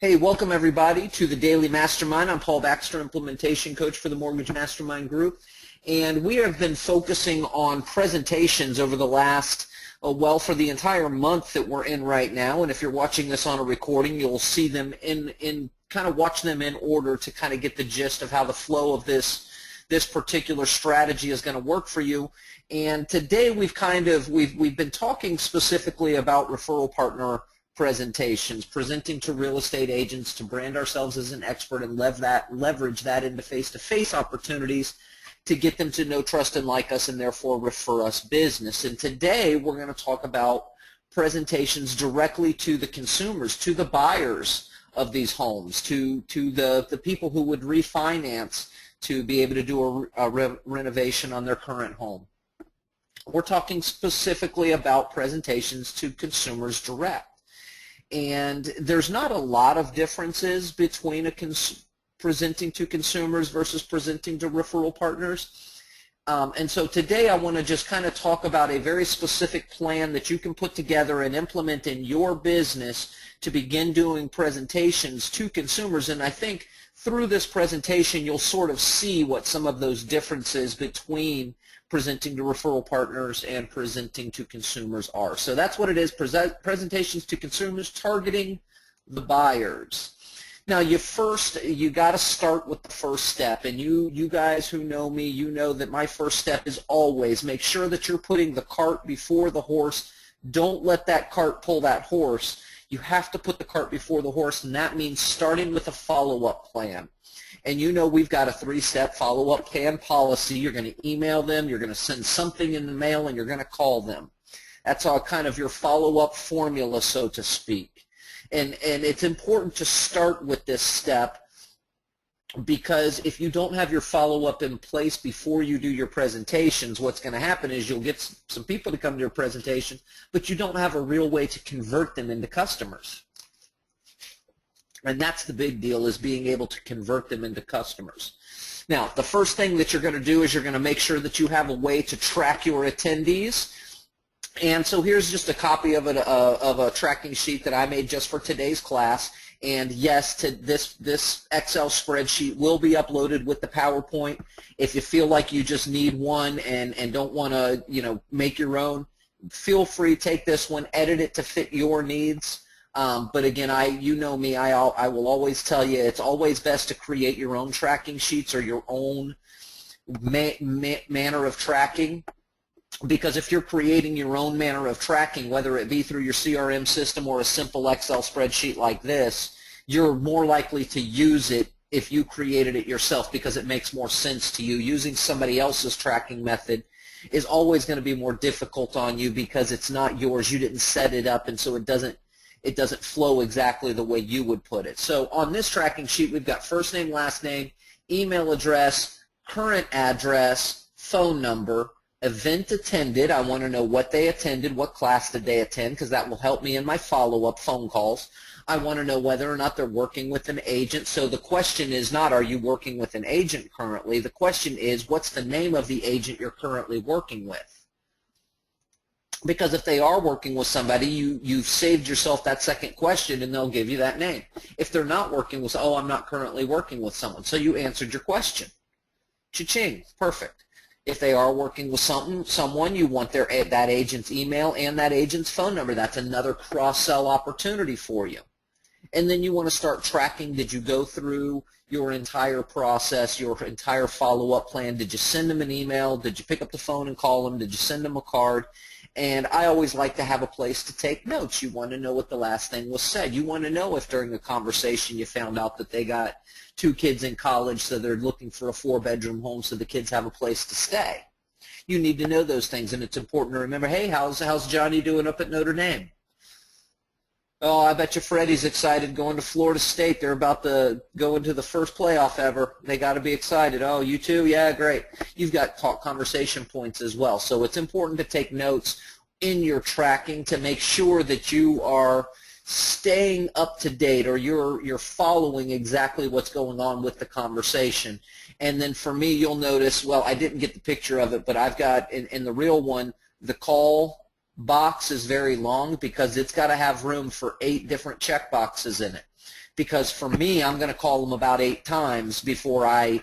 Hey, welcome everybody to the Daily Mastermind. I'm Paul Baxter, Implementation Coach for the Mortgage Mastermind Group. And we have been focusing on presentations over the last, for the entire month that we're in right now. And if you're watching this on a recording, you'll see them kind of watch them in order to kind of get the gist of how the flow of this particular strategy is going to work for you. And today we've been talking specifically about referral partner presentations, presenting to real estate agents to brand ourselves as an expert and leverage that into face-to-face opportunities to get them to know, trust, and like us, and therefore refer us business. And today we're going to talk about presentations directly to the consumers, to the buyers of these homes, to the people who would refinance to be able to do a renovation on their current home. We're talking specifically about presentations to consumers direct. And there's not a lot of differences between presenting to consumers versus presenting to referral partners. And so today I want to just kind of talk about a very specific plan that you can put together and implement in your business to begin doing presentations to consumers. And I think through this presentation you'll sort of see what some of those differences between presenting to referral partners and presenting to consumers are. So that's what it is, presentations to consumers targeting the buyers. Now you got to start with the first step, and you guys who know me, you know that my first step is always make sure that you're putting the cart before the horse. Don't let that cart pull that horse. You have to put the cart before the horse, and that means starting with a follow-up plan. And you know we've got a 3-step follow-up plan policy. You're going to email them, you're going to send something in the mail, and you're going to call them. That's all kind of your follow-up formula, so to speak. And it's important to start with this step, because if you don't have your follow-up in place before you do your presentations, what's going to happen is you'll get some people to come to your presentation, but you don't have a real way to convert them into customers. And that's the big deal, is being able to convert them into customers. Now, the first thing that you're going to do is you're going to make sure that you have a way to track your attendees. And so here's just a copy of a tracking sheet that I made just for today's class. And yes, this Excel spreadsheet will be uploaded with the PowerPoint. If you feel like you just need one and don't want to, make your own, feel free, take this one, edit it to fit your needs. But again, you know me, I will always tell you it's always best to create your own tracking sheets or your own manner of tracking, because if you're creating your own manner of tracking, whether it be through your CRM system or a simple Excel spreadsheet like this, you're more likely to use it if you created it yourself, because it makes more sense to you. Using somebody else's tracking method is always going to be more difficult on you because it's not yours. You didn't set it up, and so it doesn't flow exactly the way you would put it. So on this tracking sheet, we've got first name, last name, email address, current address, phone number, event attended. I want to know what they attended, what class did they attend, because that will help me in my follow-up phone calls. I want to know whether or not they're working with an agent. So the question is not, are you working with an agent currently? The question is, what's the name of the agent you're currently working with? Because if they are working with somebody, you've saved yourself that second question, and they'll give you that name. If they're not working with, oh, I'm not currently working with someone, so you answered your question. Cha-ching, perfect. If they are working with someone, you want that agent's email and that agent's phone number. That's another cross-sell opportunity for you. And then you want to start tracking, did you go through your entire process, your entire follow-up plan? Did you send them an email? Did you pick up the phone and call them? Did you send them a card? And I always like to have a place to take notes. You want to know what the last thing was said. You want to know if during the conversation you found out that they got 2 kids in college, so they're looking for a 4-bedroom home so the kids have a place to stay. You need to know those things, and it's important to remember, hey, how's Johnny doing up at Notre Dame? Oh, I bet you Freddie's excited going to Florida State. They're about to go into the first playoff ever. They got to be excited. Oh, you too? Yeah, great. You've got conversation points as well. So it's important to take notes in your tracking to make sure that you are staying up to date, or you're following exactly what's going on with the conversation. And then for me, you'll notice, well, I didn't get the picture of it, but I've got in the real one, the call box is very long because it's got to have room for 8 different check boxes in it. because for me, I'm going to call them about 8 times before I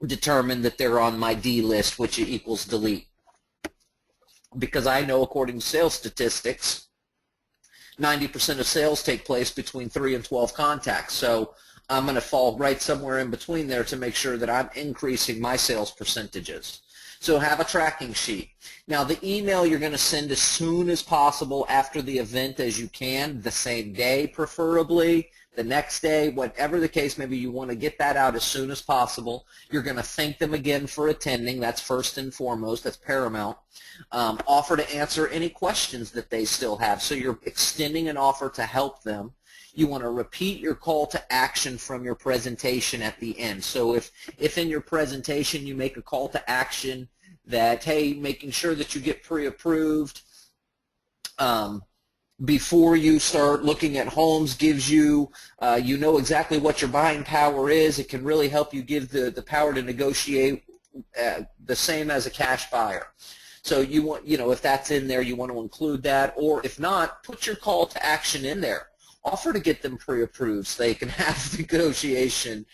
determine that they're on my D list, which equals delete. Because I know, according to sales statistics, 90% of sales take place between 3 and 12 contacts. So I'm going to fall right somewhere in between there to make sure that I'm increasing my sales percentages. So have a tracking sheet. Now, the email you're going to send as soon as possible after the event as you can, the same day preferably, the next day, whatever the case may be, you want to get that out as soon as possible. You're going to thank them again for attending. That's first and foremost. That's paramount. Offer to answer any questions that they still have. So you're extending an offer to help them. You want to repeat your call to action from your presentation at the end. So if in your presentation you make a call to action that, hey, making sure that you get pre-approved before you start looking at homes gives you, you know exactly what your buying power is. It can really help you give the power to negotiate the same as a cash buyer. So you want, if that's in there, you want to include that. Or if not, put your call to action in there. Offer to get them pre-approved so they can have the negotiation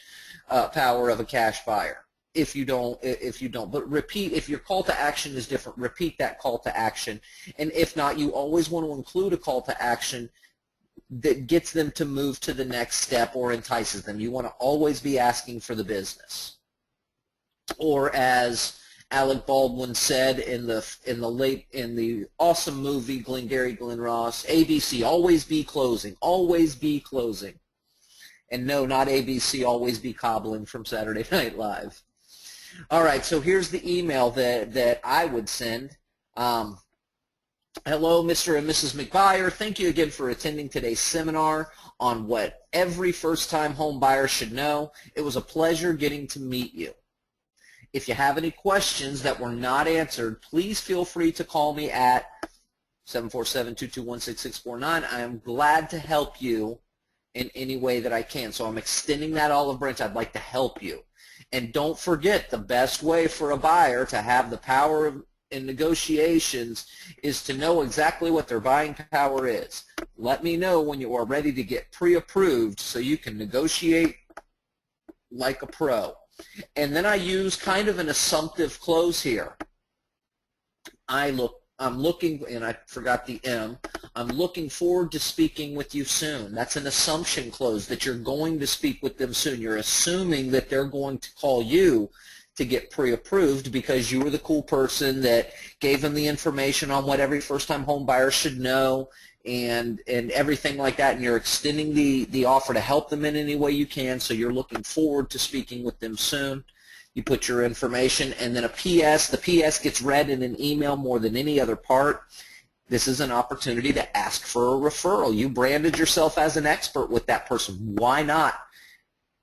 power of a cash buyer. If you don't, but repeat. If your call to action is different, repeat that call to action. And if not, you always want to include a call to action that gets them to move to the next step or entices them. You want to always be asking for the business. Or as Alec Baldwin said in the awesome movie Glengarry Glen Ross, ABC, always be closing, always be closing. And no, not ABC, always be cobbling from Saturday Night Live. All right, so here's the email that I would send. Hello, Mr. and Mrs. McBuyer. Thank you again for attending today's seminar on what every first-time home buyer should know. It was a pleasure getting to meet you. If you have any questions that were not answered, please feel free to call me at 747-221-6649. I am glad to help you in any way that I can. So I'm extending that olive branch. I'd like to help you. And don't forget, the best way for a buyer to have the power in negotiations is to know exactly what their buying power is. Let me know when you are ready to get pre-approved so you can negotiate like a pro. And then I use kind of an assumptive close here. I'm looking, and I forgot the M, I'm looking forward to speaking with you soon. That's an assumption close, that you're going to speak with them soon. You're assuming that they're going to call you to get pre-approved because you were the cool person that gave them the information on what every first-time home buyer should know and everything like that, and you're extending the offer to help them in any way you can, so you're looking forward to speaking with them soon. You put your information, and then a PS. The PS gets read in an email more than any other part. This is an opportunity to ask for a referral. You branded yourself as an expert with that person. Why not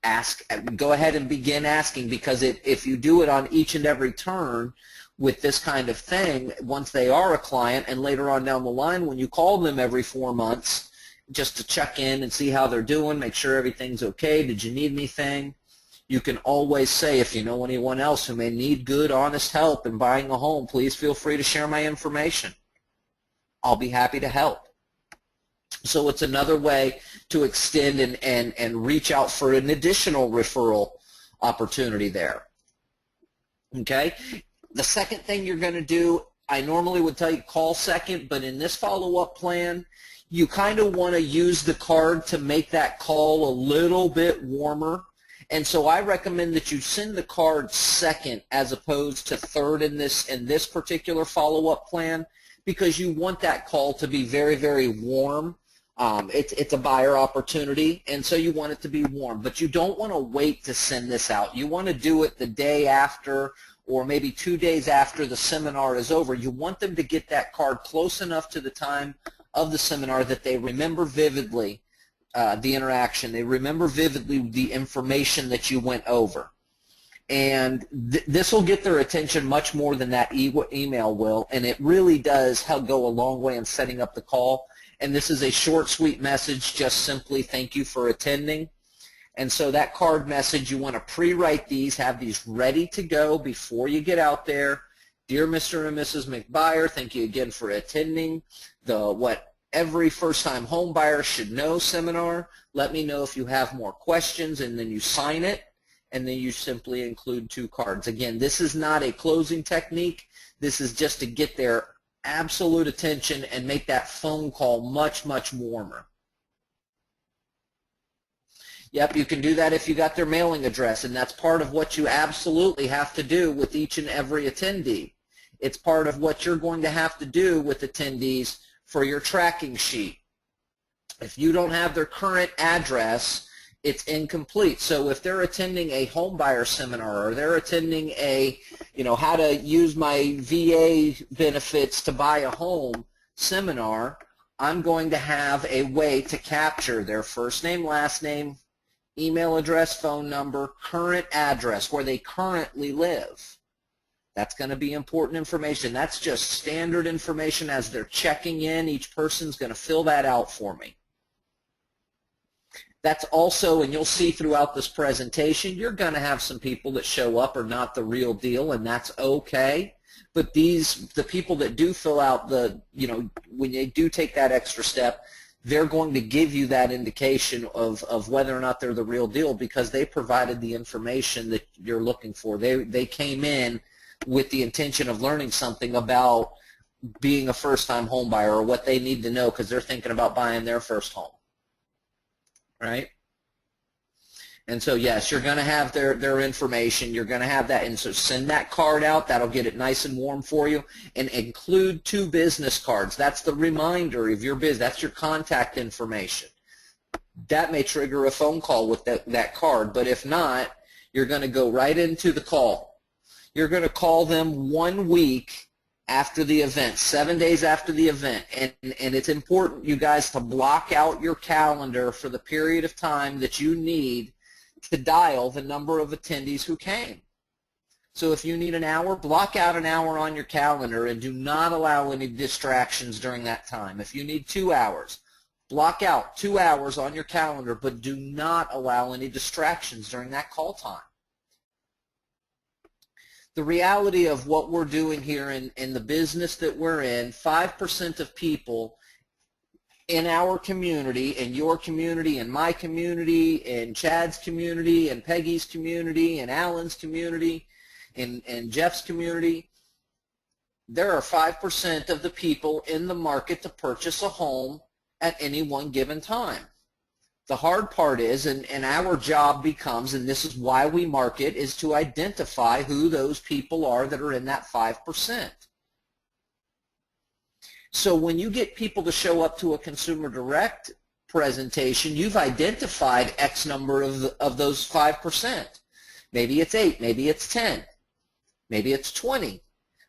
ask? Go ahead and begin asking, because if you do it on each and every turn with this kind of thing, once they are a client and later on down the line when you call them every 4 months just to check in and see how they're doing, make sure everything's okay, did you need anything, you can always say, if you know anyone else who may need good, honest help in buying a home, please feel free to share my information. I'll be happy to help. So it's another way to extend and reach out for an additional referral opportunity there. Okay? The second thing you're going to do, I normally would tell you call second, but in this follow-up plan, you kind of want to use the card to make that call a little bit warmer. And so I recommend that you send the card second as opposed to third in this particular follow-up plan, because you want that call to be very, very warm. It's a buyer opportunity, and so you want it to be warm. But you don't want to wait to send this out. You want to do it the day after or maybe 2 days after the seminar is over. You want them to get that card close enough to the time of the seminar that they remember vividly the interaction. They remember vividly the information that you went over. And this will get their attention much more than that email will, and it really does go a long way in setting up the call. And this is a short, sweet message, just simply thank you for attending. And so that card message, you want to pre-write these, have these ready to go before you get out there. Dear Mr. and Mrs. McBuyer, thank you again for attending what Every first-time home buyer should know seminar. Let me know if you have more questions, and then you sign it, and then you simply include 2 cards. Again, this is not a closing technique. This is just to get their absolute attention and make that phone call much, much warmer. Yep, you can do that if you got their mailing address, and that's part of what you absolutely have to do with each and every attendee. It's part of what you're going to have to do with attendees for your tracking sheet. If you don't have their current address, it's incomplete. So if they're attending a home buyer seminar, or they're attending a, how to use my VA benefits to buy a home seminar, I'm going to have a way to capture their first name, last name, email address, phone number, current address, where they currently live. That's going to be important information. That's just standard information as they're checking in. Each person's going to fill that out for me. That's also, and you'll see throughout this presentation, you're going to have some people that show up are not the real deal, and that's okay. But the people that do fill out when they do take that extra step, they're going to give you that indication of whether or not they're the real deal, because they provided the information that you're looking for. They came in with the intention of learning something about being a first-time home buyer, or what they need to know because they're thinking about buying their first home, right? And so, yes, you're going to have their information. You're going to have that, and so send that card out. That'll get it nice and warm for you, and include 2 business cards. That's the reminder of your business. That's your contact information. That may trigger a phone call with that card, but if not, you're going to go right into the call. You're going to call them 1 week after the event, 7 days after the event, and it's important, you guys, to block out your calendar for the period of time that you need to dial the number of attendees who came. So if you need an hour, block out an hour on your calendar and do not allow any distractions during that time. If you need 2 hours, block out 2 hours on your calendar, but do not allow any distractions during that call time. The reality of what we're doing here in the business that we're in, 5% of people in our community, in your community, in my community, in Chad's community, in Peggy's community, in Alan's community, in Jeff's community, there are 5% of the people in the market to purchase a home at any one given time. The hard part is, and our job becomes, and this is why we market, is to identify who those people are that are in that 5%. So when you get people to show up to a Consumer Direct presentation, you've identified X number of those 5%. Maybe it's 8, maybe it's 10, maybe it's 20.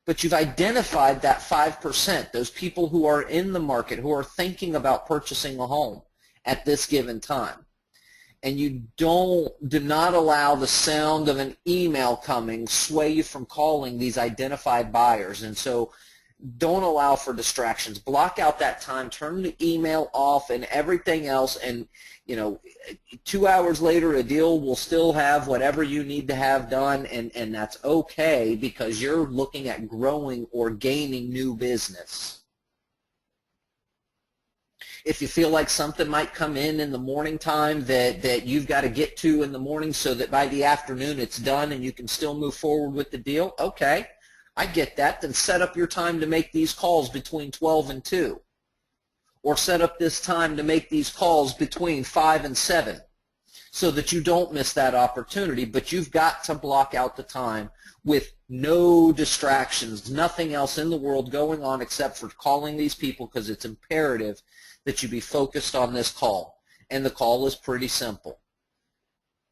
But you've identified that 5%, those people who are in the market, who are thinking about purchasing a home at this given time. And you do not allow the sound of an email coming sway you from calling these identified buyers. And so don't allow for distractions. Block out that time, turn the email off and everything else, and 2 hours later a deal will still have whatever you need to have done, and that's okay, because you're looking at growing or gaining new business. If you feel like something might come in the morning time that you've got to get to in the morning so that by the afternoon it's done and you can still move forward with the deal, okay, I get that. Then set up your time to make these calls between 12 and 2. Or set up this time to make these calls between 5 and 7 so that you don't miss that opportunity. But you've got to block out the time with no distractions, nothing else in the world going on except for calling these people, because it's imperative that you be focused on this call. And the call is pretty simple.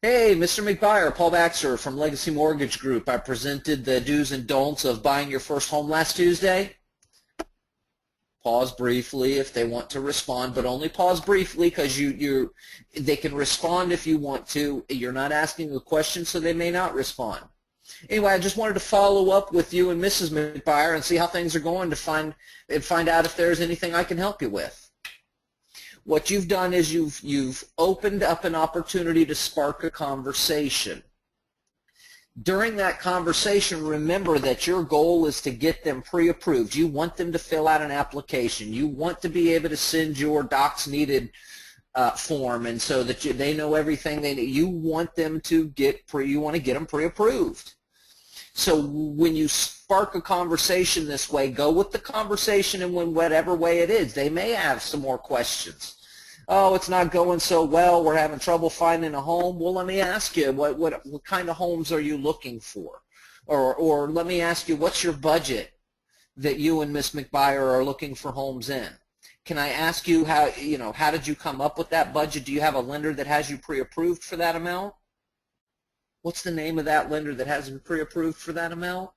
Hey, Mr. McBuyer, Paul Baxter from Legacy Mortgage Group. I presented the do's and don'ts of buying your first home last Tuesday. Pause briefly if they want to respond, but only pause briefly, because they can respond if you want to. You're not asking a question, so they may not respond. Anyway, I just wanted to follow up with you and Mrs. McBuyer and see how things are going, to find out if there's anything I can help you with. What you've done is you've opened up an opportunity to spark a conversation. During that conversation, remember that your goal is to get them pre-approved. You want them to fill out an application. You want to be able to send your docs needed form, and so that they know everything they need. You want them to you want to get them pre-approved. So when you spark a conversation this way, go with the conversation in whatever way it is. They may have some more questions. Oh, it's not going so well. We're having trouble finding a home. Well, let me ask you, what kind of homes are you looking for? Or let me ask you, what's your budget that you and Ms. McBuyer are looking for homes in? Can I ask you how did you come up with that budget? Do you have a lender that has you pre-approved for that amount? What's the name of that lender that has you pre-approved for that amount?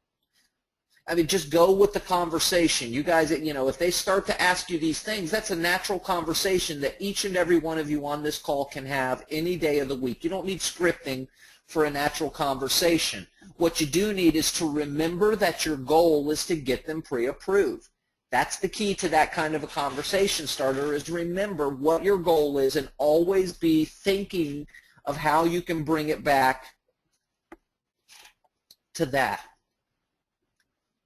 I mean, just go with the conversation. You guys, if they start to ask you these things, that's a natural conversation that each and every one of you on this call can have any day of the week. You don't need scripting for a natural conversation. What you do need is to remember that your goal is to get them pre-approved. That's the key to that kind of a conversation starter, is remember what your goal is and always be thinking of how you can bring it back to that.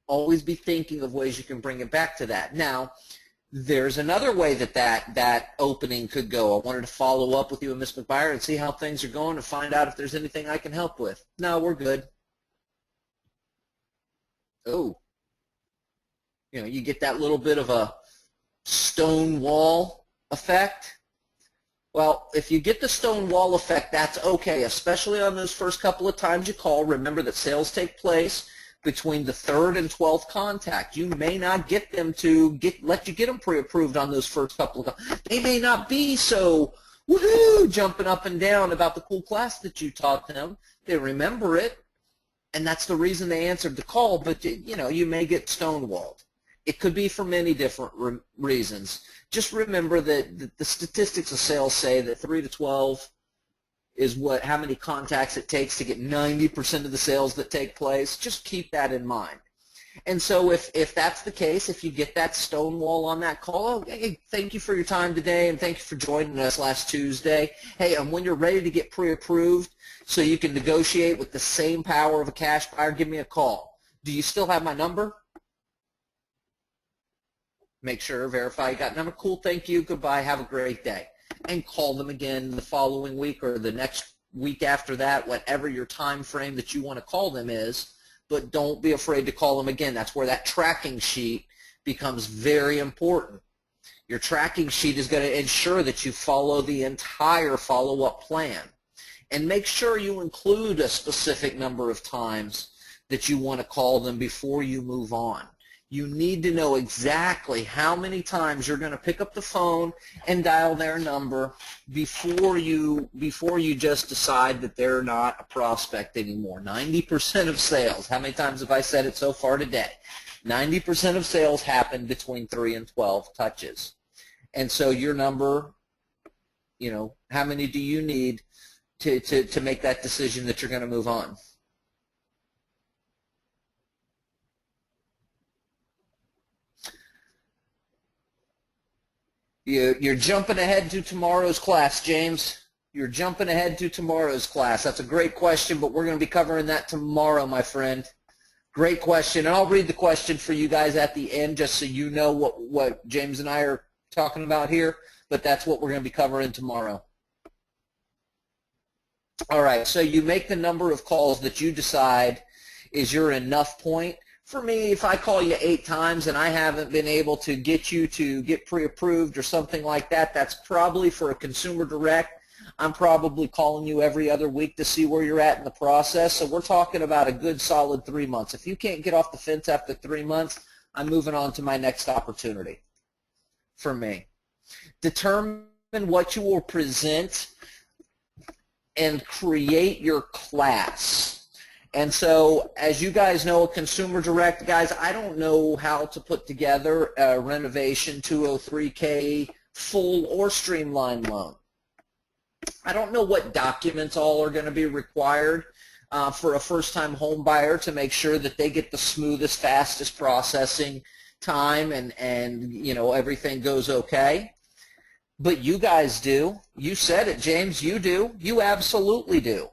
Always be thinking of ways you can bring it back to that. Now, there's another way that opening could go. I wanted to follow up with you and Ms. McBuyer and see how things are going and find out if there's anything I can help with. No, we're good. Oh. You get that little bit of a stone wall effect. Well, if you get the stone wall effect, that's okay, especially on those first couple of times you call. Remember that sales take place between the 3rd and 12th contact. You may not get them to let you get them pre-approved on those first couple of times. They may not be so woohoo jumping up and down about the cool class that you taught them. They remember it, and that's the reason they answered the call, but you may get stonewalled. It could be for many different reasons. Just remember that the statistics of sales say that 3 to 12 is how many contacts it takes to get 90% of the sales that take place. Just keep that in mind. And so if that's the case, if you get that stonewall on that call, hey, thank you for your time today, and thank you for joining us last Tuesday. Hey, and when you're ready to get pre-approved so you can negotiate with the same power of a cash buyer, give me a call. Do you still have my number? Make sure, verify you got number. Cool, thank you, goodbye, have a great day. And call them again the following week or the next week after that, whatever your time frame that you want to call them is, but don't be afraid to call them again. That's where that tracking sheet becomes very important. Your tracking sheet is going to ensure that you follow the entire follow-up plan. And make sure you include a specific number of times that you want to call them before you move on. You need to know exactly how many times you're going to pick up the phone and dial their number before you just decide that they're not a prospect anymore. 90% of sales, how many times have I said it so far today? 90% of sales happen between 3 and 12 touches. And so your number, how many do you need to make that decision that you're going to move on? You're jumping ahead to tomorrow's class, James. You're jumping ahead to tomorrow's class. That's a great question, but we're going to be covering that tomorrow, my friend. Great question. And I'll read the question for you guys at the end just so you know what James and I are talking about here, but that's what we're going to be covering tomorrow. All right, so you make the number of calls that you decide is your enough point. For me, if I call you 8 times and I haven't been able to get you to get pre-approved or something like that, that's probably for a consumer direct. I'm probably calling you every other week to see where you're at in the process. So we're talking about a good solid 3 months. If you can't get off the fence after 3 months, I'm moving on to my next opportunity for me. Determine what you will present and create your class. And so, as you guys know, a consumer direct, guys, I don't know how to put together a renovation 203K full or streamlined loan. I don't know what documents all are going to be required for a first-time home buyer to make sure that they get the smoothest, fastest processing time and everything goes okay. But you guys do. You said it, James. You do. You absolutely do.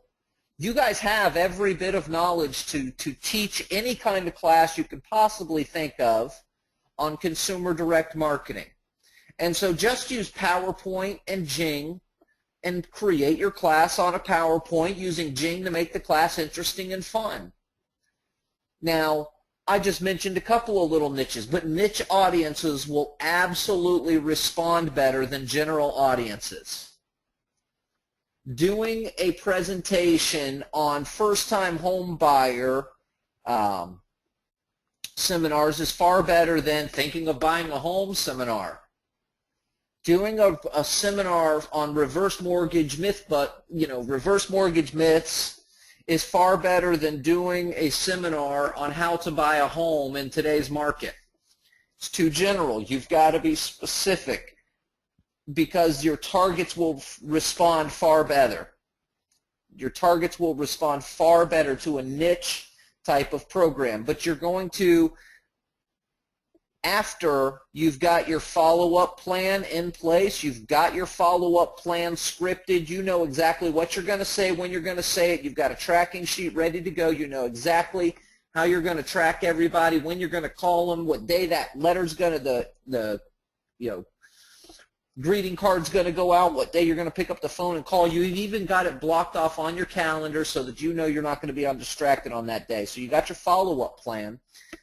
You guys have every bit of knowledge to teach any kind of class you could possibly think of on consumer direct marketing. And so just use PowerPoint and Jing and create your class on a PowerPoint using Jing to make the class interesting and fun. Now, I just mentioned a couple of little niches, but niche audiences will absolutely respond better than general audiences. Doing a presentation on first-time home buyer seminars is far better than thinking of buying a home seminar. Doing a seminar on reverse mortgage reverse mortgage myths is far better than doing a seminar on how to buy a home in today's market. It's too general. You've got to be specific, because your targets will respond far better. Your targets will respond far better to a niche type of program. But you're going to, after you've got your follow-up plan in place, you've got your follow-up plan scripted, you know exactly what you're going to say, when you're going to say it, you've got a tracking sheet ready to go, you know exactly how you're going to track everybody, when you're going to call them, what day that letter's going to, the greeting card's going to go out, what day you're going to pick up the phone and call you. You've even got it blocked off on your calendar so that you know you're not going to be distracted on that day. So you got your follow-up plan.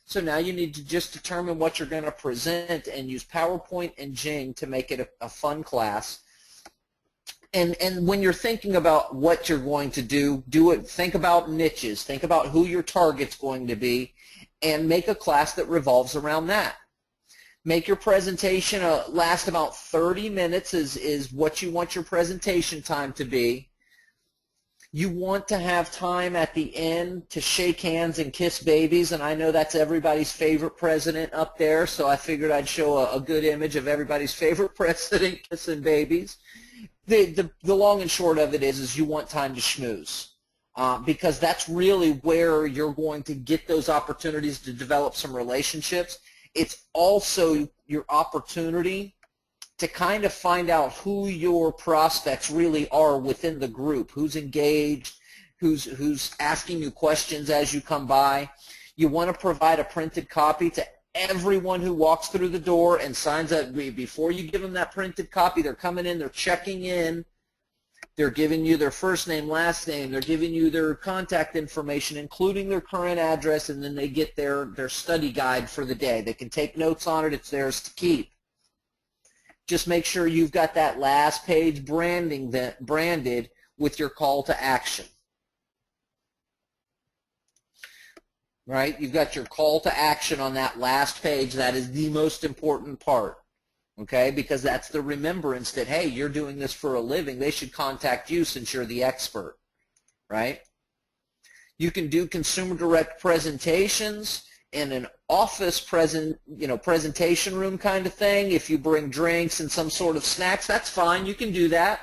So now you need to just determine what you're going to present and use PowerPoint and Jing to make it a fun class. And when you're thinking about what you're going to do it, think about niches, think about who your target's going to be, and make a class that revolves around that. Make your presentation last about 30 minutes is what you want your presentation time to be. You want to have time at the end to shake hands and kiss babies, and I know that's everybody's favorite president up there, so I figured I'd show a good image of everybody's favorite president kissing babies. The long and short of it is you want time to schmooze, because that's really where you're going to get those opportunities to develop some relationships. It's also your opportunity to kind of find out who your prospects really are within the group, who's engaged, who's asking you questions as you come by. You want to provide a printed copy to everyone who walks through the door and signs up. Before you give them that printed copy, they're coming in, they're checking in, they're giving you their first name, last name, they're giving you their contact information, including their current address, and then they get their study guide for the day. They can take notes on it. It's theirs to keep. Just make sure you've got that last page branded with your call to action. Right? You've got your call to action on that last page. That is the most important part. Okay, because that's the remembrance that, hey, you're doing this for a living. They should contact you since you're the expert, right? You can do consumer direct presentations in an office presentation room kind of thing. If you bring drinks and some sort of snacks, that's fine. You can do that.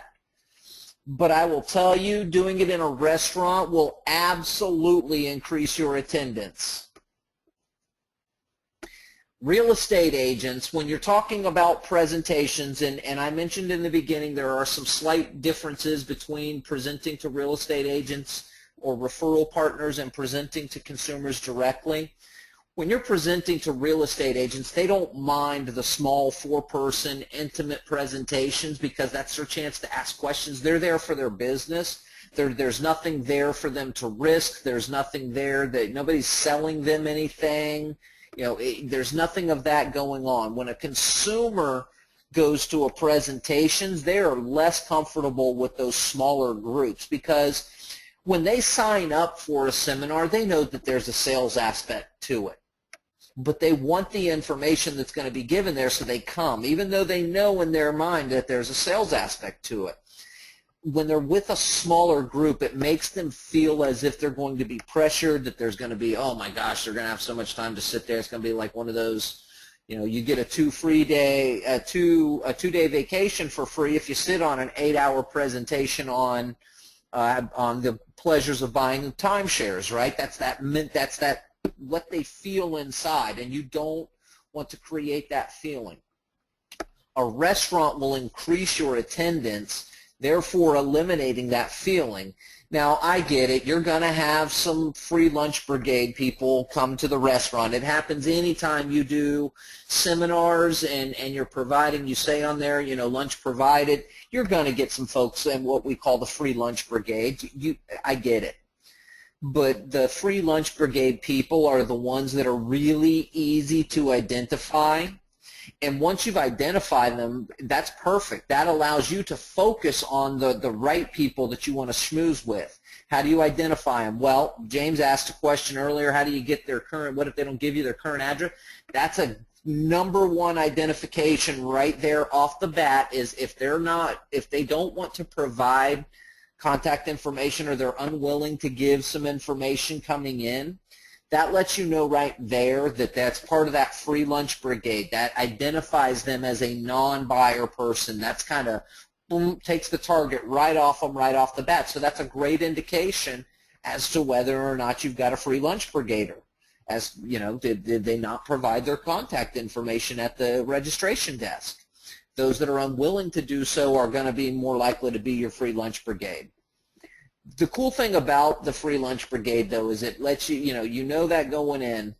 But I will tell you, doing it in a restaurant will absolutely increase your attendance. Real estate agents, when you're talking about presentations, and I mentioned in the beginning there are some slight differences between presenting to real estate agents or referral partners and presenting to consumers directly. When you're presenting to real estate agents, they don't mind the small 4-person intimate presentations because that's their chance to ask questions. They're there for their business. There's nothing there for them to risk. There's nothing there that nobody's selling them anything. There's nothing of that going on. When a consumer goes to a presentation, they are less comfortable with those smaller groups because when they sign up for a seminar, they know that there's a sales aspect to it. But they want the information that's going to be given there, so they come, even though they know in their mind that there's a sales aspect to it. When they're with a smaller group, it makes them feel as if they're going to be pressured, that there's going to be, oh my gosh, they're going to have so much time to sit there. It's going to be like one of those, you get a two-day vacation for free if you sit on an 8-hour presentation on the pleasures of buying timeshares, right? That's that what they feel inside, and you don't want to create that feeling. A restaurant will increase your attendance therefore eliminating that feeling. Now, I get it. You're going to have some free lunch brigade people come to the restaurant. It happens anytime you do seminars and you're providing, you say on there, you know, lunch provided, you're going to get some folks in what we call the free lunch brigade. I get it. But the free lunch brigade people are the ones that are really easy to identify. And once you've identified them, that's perfect. That allows you to focus on the right people that you want to schmooze with. How do you identify them? Well, James asked a question earlier, how do you get their current, what if they don't give you their current address? That's a #1 identification right there off the bat, is if they don't want to provide contact information or they're unwilling to give some information coming in, that lets you know right there that that's part of that free lunch brigade. That identifies them as a non-buyer person. That's kind of, boom, takes the target right off them right off the bat. So that's a great indication as to whether or not you've got a free lunch brigader. As you know, did they not provide their contact information at the registration desk? Those that are unwilling to do so are going to be more likely to be your free lunch brigade. The cool thing about the free lunch brigade, though, is it lets you, you know that going in,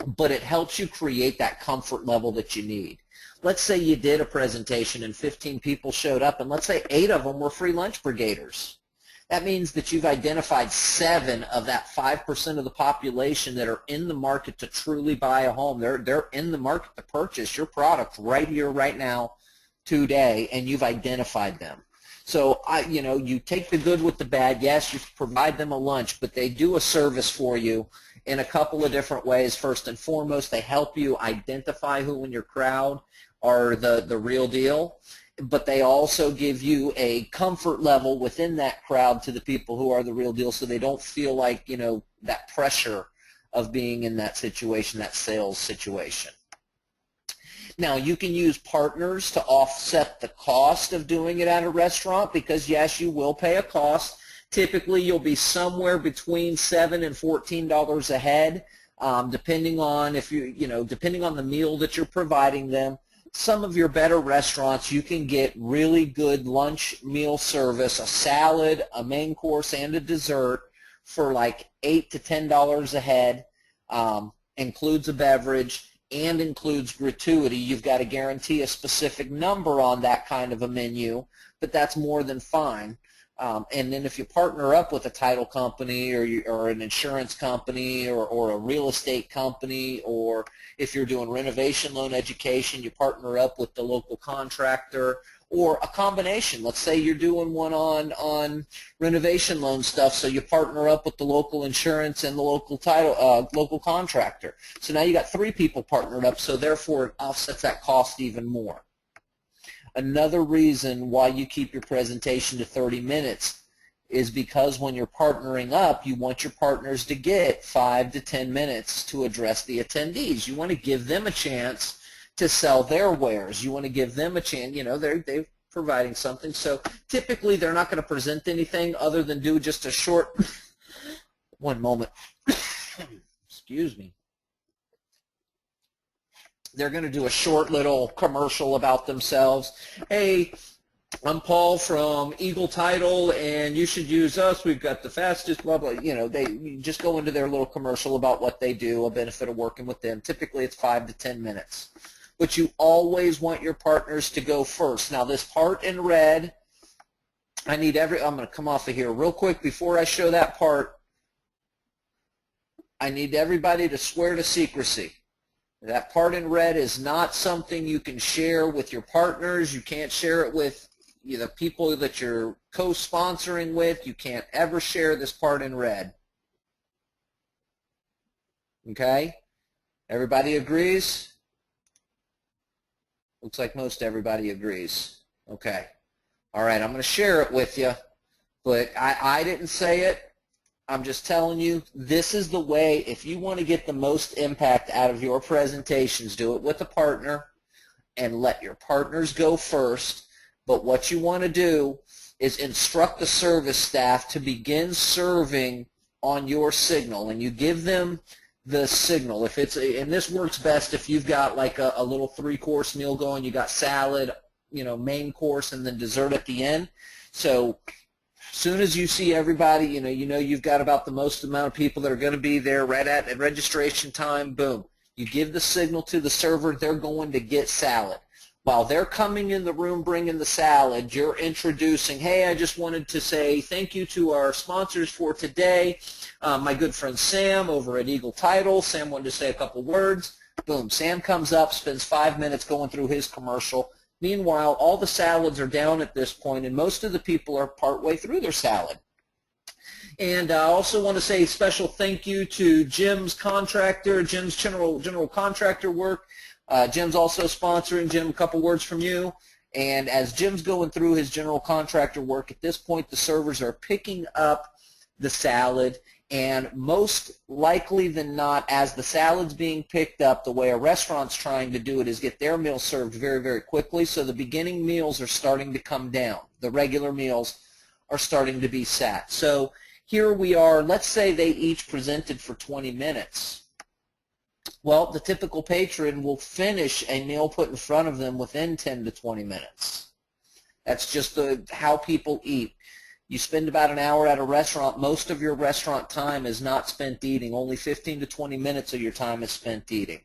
but it helps you create that comfort level that you need. Let's say you did a presentation and 15 people showed up, and let's say 8 of them were free lunch brigaders. That means that you've identified 7 of that 5% of the population that are in the market to truly buy a home. They're in the market to purchase your product right here, right now, today, and you've identified them. So, you take the good with the bad. Yes, you provide them a lunch, but they do a service for you in a couple of different ways. First and foremost, they help you identify who in your crowd are the real deal, but they also give you a comfort level within that crowd to the people who are the real deal, so they don't feel like, that pressure of being in that situation, that sales situation. Now, you can use partners to offset the cost of doing it at a restaurant because, yes, you will pay a cost. Typically, you'll be somewhere between $7 and $14 a head, depending on depending on the meal that you're providing them. Some of your better restaurants, you can get really good lunch meal service, a salad, a main course, and a dessert for like $8 to $10 a head, includes a beverage, and includes gratuity. You've got to guarantee a specific number on that kind of a menu, but that's more than fine. And then if you partner up with a title company or an insurance company or a real estate company, or if you're doing renovation loan education, you partner up with the local contractor, or a combination. Let's say you're doing one on renovation loan stuff, so you partner up with the local insurance and the local title local contractor. So now you got 3 people partnered up, so therefore it offsets that cost even more. Another reason why you keep your presentation to 30 minutes is because when you're partnering up, you want your partners to get 5 to 10 minutes to address the attendees. You want to give them a chance to sell their wares. You want to give them a chance, they're providing something. So typically they're not going to present anything other than do just a short, one moment, excuse me. They're going to do a short little commercial about themselves. Hey, I'm Paul from Eagle Title, and you should use us. We've got the fastest, blah, blah. They just go into their little commercial about what they do, a benefit of working with them. Typically it's 5 to 10 minutes. But you always want your partners to go first. Now this part in red, I'm going to come off of here real quick before I show that part. I need everybody to swear to secrecy. That part in red is not something you can share with your partners. You can't share it with the people that you're co-sponsoring with. You can't ever share this part in red. Okay? Everybody agrees? Looks like most everybody agrees. Okay. All right, I'm going to share it with you, but I didn't say it. I'm just telling you, this is the way, if you want to get the most impact out of your presentations, do it with a partner and let your partners go first. But what you want to do is instruct the service staff to begin serving on your signal, and you give them the signal. If it's, and this works best if you've got like a little 3-course meal going, you got salad, main course and then dessert at the end. So as soon as you see everybody, you've got about the most amount of people that are going to be there right at registration time, boom. You give the signal to the server, they're going to get salad. While they're coming in the room bringing the salad, you're introducing, hey, I just wanted to say thank you to our sponsors for today. My good friend Sam over at Eagle Title. Sam wanted to say a couple words. Boom, Sam comes up, spends 5 minutes going through his commercial. Meanwhile, all the salads are down at this point, and most of the people are partway through their salad. And I also want to say a special thank you to Jim's contractor, Jim's general contractor work. Jim's also sponsoring. Jim, a couple words from you. And as Jim's going through his general contractor work, at this point the servers are picking up the salad, and most likely than not, as the salad's being picked up, the way a restaurant's trying to do it is get their meal served very, very quickly, so the beginning meals are starting to come down. The regular meals are starting to be sat. So here we are, let's say they each presented for 20 minutes. Well, the typical patron will finish a meal put in front of them within 10 to 20 minutes. That's just how people eat. You spend about an hour at a restaurant. Most of your restaurant time is not spent eating. Only 15 to 20 minutes of your time is spent eating.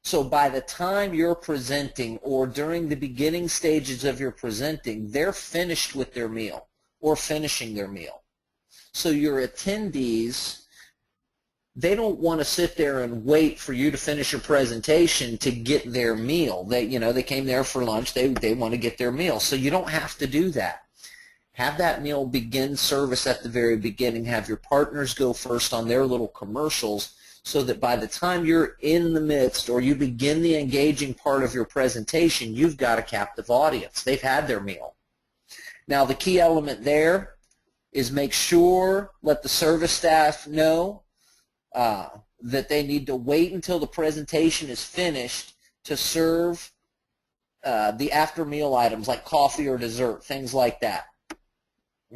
So by the time you're presenting or during the beginning stages of your presenting, they're finished with their meal or finishing their meal. So your attendees, they don't want to sit there and wait for you to finish your presentation to get their meal. They came there for lunch. They want to get their meal. So you don't have to do that. Have that meal begin service at the very beginning. Have your partners go first on their little commercials so that by the time you're in the midst or you begin the engaging part of your presentation, you've got a captive audience. They've had their meal. Now, the key element there is make sure, let the service staff know that they need to wait until the presentation is finished to serve the after meal items like coffee or dessert, things like that.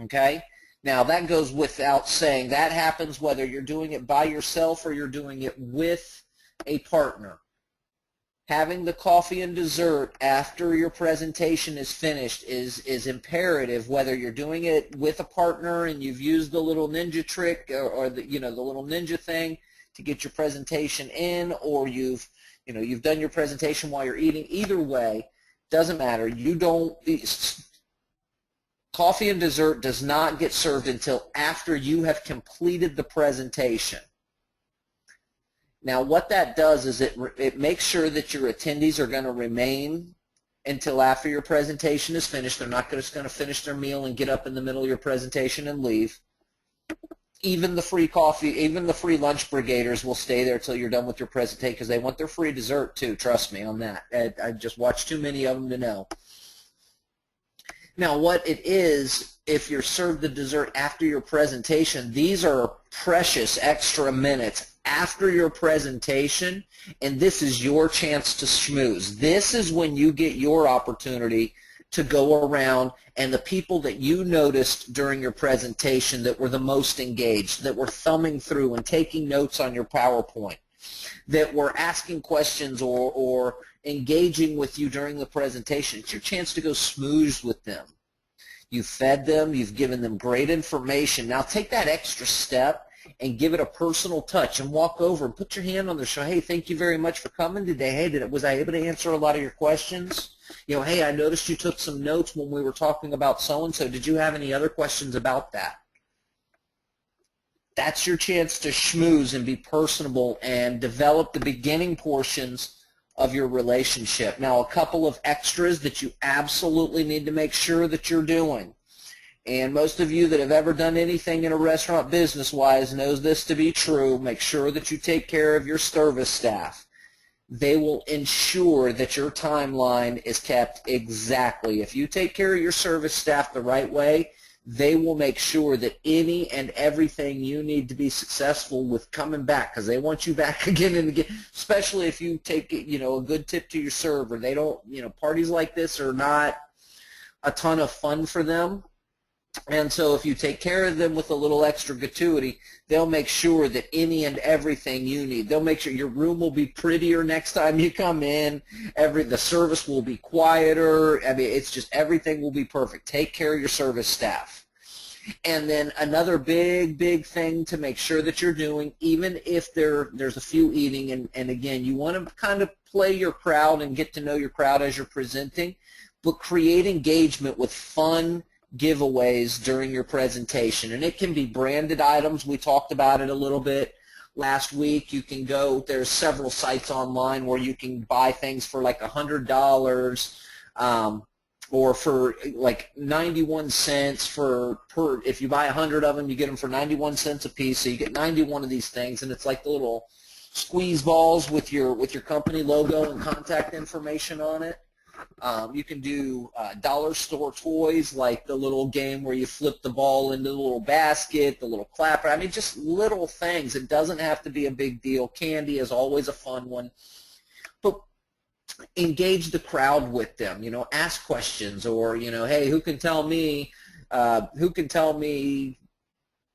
Okay? Now, that goes without saying. That happens whether you're doing it by yourself or you're doing it with a partner. Having the coffee and dessert after your presentation is finished is imperative, whether you're doing it with a partner and you've used the little ninja trick or the little ninja thing to get your presentation in, or you've done your presentation while you're eating. Either way, doesn't matter. Coffee and dessert does not get served until after you have completed the presentation. Now, what that does is it makes sure that your attendees are going to remain until after your presentation is finished. They're not just going to finish their meal and get up in the middle of your presentation and leave. Even the free coffee, even the free lunch brigaders will stay there till you're done with your presentation because they want their free dessert too. Trust me on that. I've just watched too many of them to know. Now, what it is, if you're served the dessert after your presentation, these are precious extra minutes after your presentation, and this is your chance to schmooze. This is when you get your opportunity to go around, and the people that you noticed during your presentation that were the most engaged, that were thumbing through and taking notes on your PowerPoint, that were asking questions or engaging with you during the presentation, it's your chance to go schmooze with them. You've fed them. You've given them great information. Now take that extra step and give it a personal touch and walk over and put your hand on their shoulder. Hey, thank you very much for coming today. Hey, was I able to answer a lot of your questions? Hey, I noticed you took some notes when we were talking about so-and-so. Did you have any other questions about that? That's your chance to schmooze and be personable and develop the beginning portions of your relationship. Now, a couple of extras that you absolutely need to make sure that you're doing. And most of you that have ever done anything in a restaurant business-wise knows this to be true. Make sure that you take care of your service staff. They will ensure that your timeline is kept exactly. If you take care of your service staff the right way, they will make sure that any and everything you need to be successful with coming back, because they want you back again and again, especially if you take a good tip to your server. They don't, parties like this are not a ton of fun for them. And so if you take care of them with a little extra gratuity, they'll make sure that any and everything you need. They'll make sure your room will be prettier next time you come in. The service will be quieter. I mean, it's just everything will be perfect. Take care of your service staff. And then another big thing to make sure that you're doing, even if there's a few eating, and again, you want to kind of play your crowd and get to know your crowd as you're presenting, but create engagement with fun giveaways during your presentation. And it can be branded items. We talked about it a little bit last week. You can go, there's several sites online where you can buy things for like $100, or for like 91 cents per, if you buy 100 of them, you get them for 91 cents a piece. So you get 91 of these things, and it's like the little squeeze balls with your company logo and contact information on it. You can do dollar store toys, like the little game where you flip the ball into the little basket, the little clapper. I mean, just little things. It doesn't have to be a big deal. Candy is always a fun one. But engage the crowd with them. You know, ask questions, or, you know, hey, who can tell me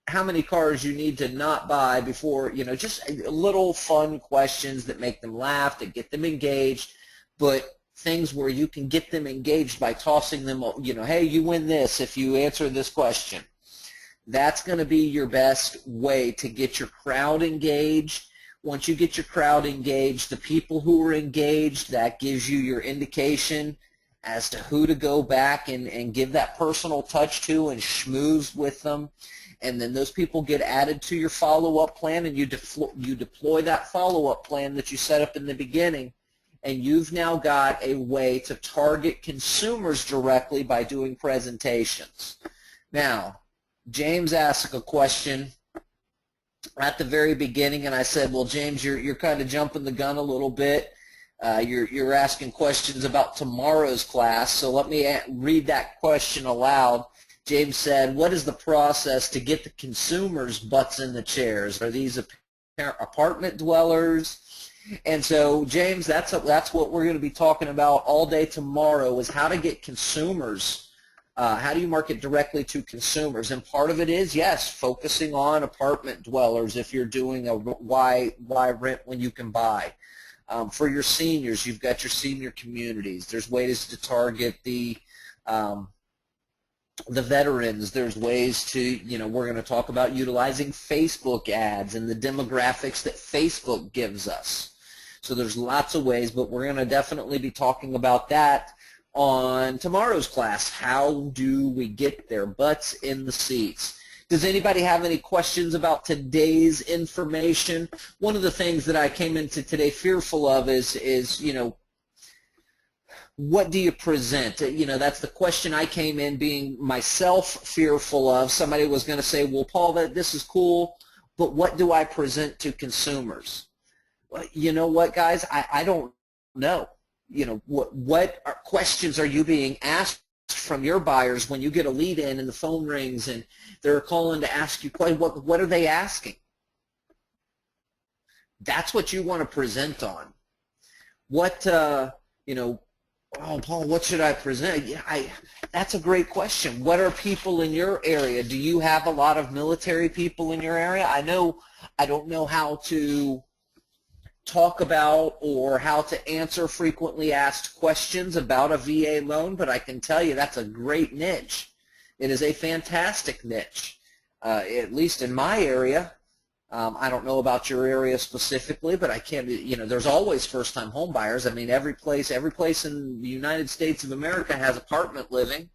how many cars you need to not buy before, you know, just little fun questions that make them laugh, that get them engaged, but things where you can get them engaged by tossing them, you know, hey, you win this if you answer this question. That's going to be your best way to get your crowd engaged. Once you get your crowd engaged, the people who are engaged, that gives you your indication as to who to go back and give that personal touch to and schmooze with them. And then those people get added to your follow-up plan, and you deploy that follow-up plan that you set up in the beginning. And you've now got a way to target consumers directly by doing presentations. Now, James asked a question at the very beginning, and I said, well, James, you're kind of jumping the gun a little bit. You're asking questions about tomorrow's class, so let me read that question aloud. James said, what is the process to get the consumers' butts in the chairs? Are these apartment dwellers? And so, James, that's what we're going to be talking about all day tomorrow, is how to get consumers. How do you market directly to consumers? And part of it is, yes, focusing on apartment dwellers if you're doing a why rent when you can buy. For your seniors, you've got your senior communities. There's ways to target the veterans. There's ways to, you know, we're going to talk about utilizing Facebook ads and the demographics that Facebook gives us. So there's lots of ways, but we're going to definitely be talking about that on tomorrow's class. How do we get their butts in the seats? Does anybody have any questions about today's information? One of the things that I came into today fearful of is you know, what do you present? You know, that's the question I came in being myself fearful of. Somebody was going to say, well, Paul, this is cool, but what do I present to consumers? Well, you know what, guys? I don't know. You know, what questions are you being asked from your buyers when you get a lead in and the phone rings and they're calling to ask you, what are they asking? That's what you want to present on. What, you know, oh, Paul, what should I present? Yeah, that's a great question. What are people in your area? Do you have a lot of military people in your area? I don't know how to talk about or how to answer frequently asked questions about a VA loan, but I can tell you that's a great niche. It is a fantastic niche, at least in my area. I don't know about your area specifically, but I can't, you know, there's always first-time home buyers. I mean, every place in the United States of America has apartment living,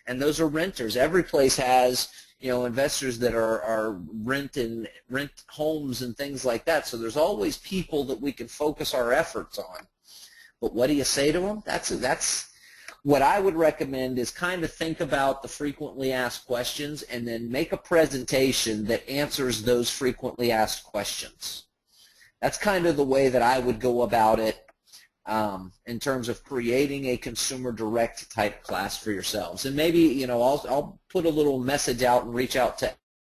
and those are renters. Every place has, you know, investors that are rent homes and things like that. So there's always people that we can focus our efforts on. But what do you say to them? That's what I would recommend, is kind of think about the frequently asked questions and then make a presentation that answers those frequently asked questions. That's kind of the way that I would go about it in terms of creating a consumer direct type class for yourselves. And maybe, you know, I'll put a little message out and reach out to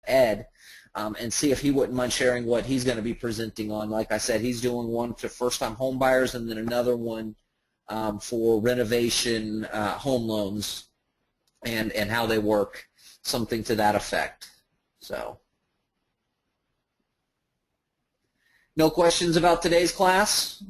Ed and see if he wouldn't mind sharing what he's going to be presenting on. Like I said, he's doing one to first-time home buyers and then another one for renovation home loans and how they work. something to that effect. So, no questions about today's class?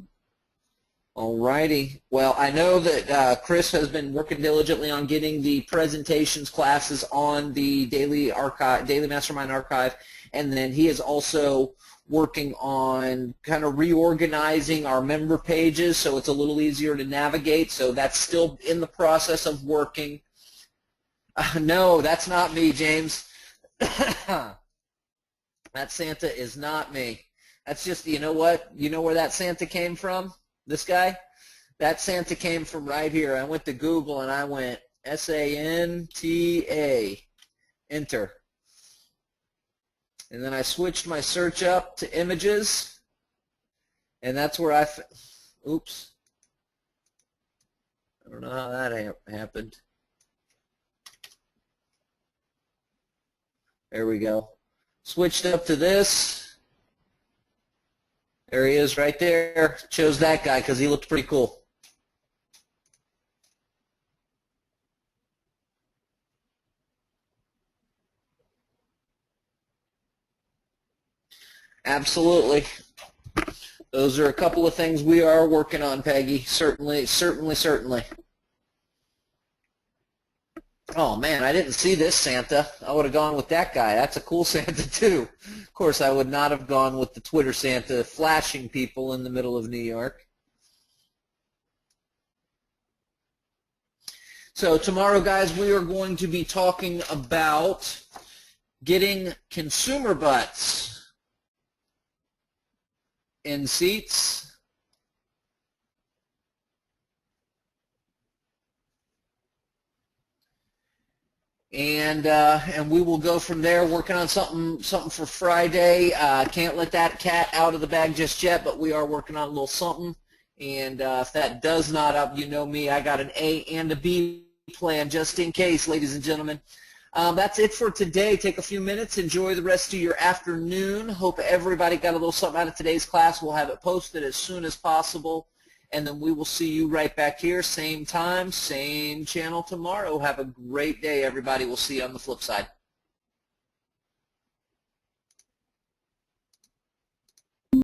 Alrighty. Well, I know that Chris has been working diligently on getting the presentations classes on the Daily Mastermind archive, and then he is also working on kind of reorganizing our member pages so it's a little easier to navigate. So that's still in the process of working. No, that's not me, James. That Santa is not me. That's just, you know what? You know where that Santa came from? This guy? That Santa came from right here. I went to Google and I went S-A-N-T-A, enter. And then I switched my search up to images, and that's where oops. I don't know how that happened. There we go. Switched up to this. There he is right there. Chose that guy because he looked pretty cool. Absolutely. Those are a couple of things we are working on, Peggy. Certainly, certainly, certainly. Oh, man, I didn't see this Santa. I would have gone with that guy. That's a cool Santa, too. Of course, I would not have gone with the Twitter Santa flashing people in the middle of New York. So tomorrow, guys, we are going to be talking about getting consumer butts in seats. And we will go from there, working on something for Friday. Can't let that cat out of the bag just yet, but we are working on a little something. And if that does not up, you know me, I got an A and a B plan just in case, ladies and gentlemen. That's it for today. Take a few minutes. Enjoy the rest of your afternoon. Hope everybody got a little something out of today's class. We'll have it posted as soon as possible. And then we will see you right back here, same time, same channel tomorrow. Have a great day, everybody. We'll see you on the flip side.